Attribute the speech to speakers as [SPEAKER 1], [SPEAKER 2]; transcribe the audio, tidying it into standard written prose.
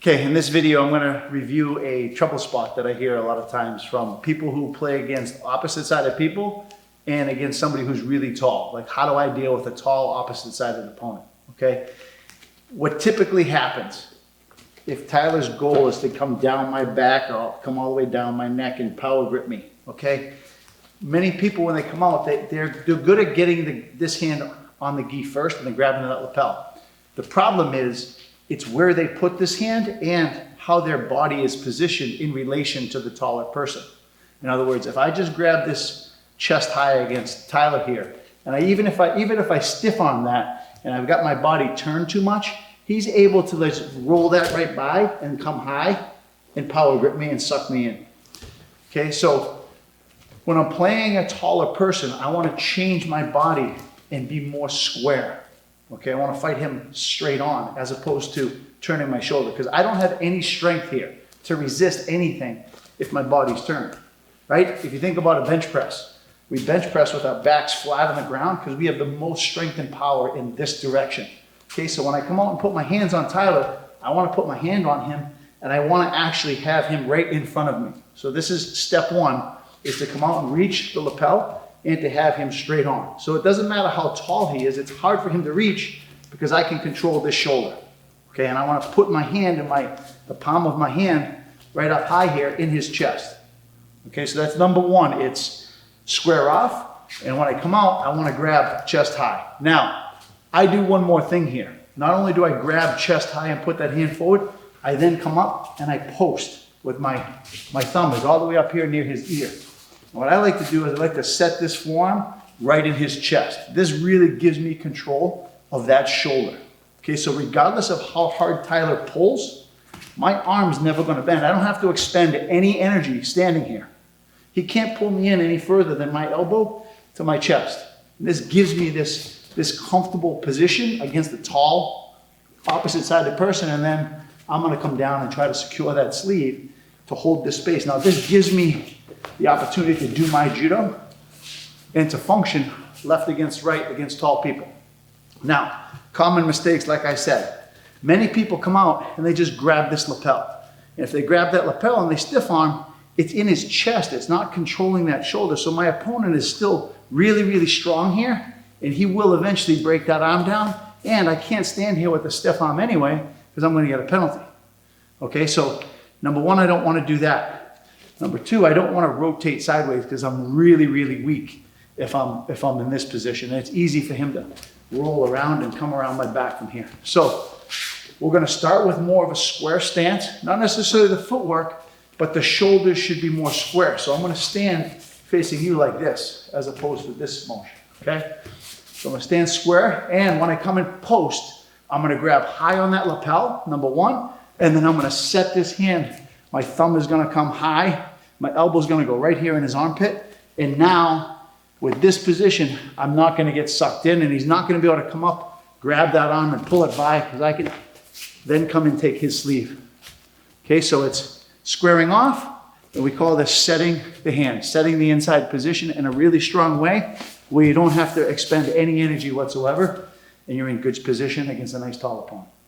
[SPEAKER 1] Okay, in this video, I'm gonna review a trouble spot that I hear a lot of times from people who play against opposite-sided people and against somebody who's really tall. Like, how do I deal with a tall opposite-sided opponent, okay? What typically happens, if Tyler's goal is to come down my back or come all the way down my neck and power grip me, okay? Many people, when they come out, they're good at getting this hand on the gi first and then grabbing that lapel. The problem is, it's where they put this hand and how their body is positioned in relation to the taller person. In other words, if I just grab this chest high against Tyler here, and even if I stiff arm that and I've got my body turned too much, he's able to just roll that right by and come high and power grip me and suck me in. Okay, so when I'm playing a taller person, I want to change my body and be more square. Okay, I want to fight him straight on as opposed to turning my shoulder, because I don't have any strength here to resist anything if my body's turned, right? If you think about a bench press, we bench press with our backs flat on the ground because we have the most strength and power in this direction. Okay, so when I come out and put my hands on Tyler, I want to put my hand on him and I want to actually have him right in front of me. So this is step one, is to come out and reach the lapel and to have him straight on. So it doesn't matter how tall he is, it's hard for him to reach because I can control this shoulder. Okay, and I want to put my hand in the palm of my hand right up high here in his chest. Okay, so that's number one, it's square off, and when I come out, I want to grab chest high. Now, I do one more thing here. Not only do I grab chest high and put that hand forward, I then come up and I post with my thumb is all the way up here near his ear. What I like to do is I like to set this forearm right in his chest. This really gives me control of that shoulder. Okay, so regardless of how hard Tyler pulls, my arm's never going to bend. I don't have to expend any energy standing here. He can't pull me in any further than my elbow to my chest. And this gives me this comfortable position against the tall, opposite-sided person, and then I'm going to come down and try to secure that sleeve to hold this space. Now, this gives me the opportunity to do my judo and to function left against right against tall people. Now, common mistakes, like I said, many people come out and they just grab this lapel. And if they grab that lapel and they stiff arm, it's in his chest. It's not controlling that shoulder. So my opponent is still really, really strong here, and he will eventually break that arm down. And I can't stand here with a stiff arm anyway because I'm going to get a penalty. Okay, so number one, I don't want to do that. Number two, I don't want to rotate sideways because I'm really, really weak if I'm in this position. And it's easy for him to roll around and come around my back from here. So we're going to start with more of a square stance, not necessarily the footwork, but the shoulders should be more square. So I'm going to stand facing you like this as opposed to this motion, okay? So I'm going to stand square, and when I come in post, I'm going to grab high on that lapel, number one, and then I'm going to set this hand. My thumb is going to come high. My elbow is going to go right here in his armpit. And now, with this position, I'm not going to get sucked in, and he's not going to be able to come up, grab that arm, and pull it by, because I can then come and take his sleeve. Okay, so it's squaring off, and we call this setting the hand, setting the inside position in a really strong way, where you don't have to expend any energy whatsoever, and you're in good position against a nice tall opponent.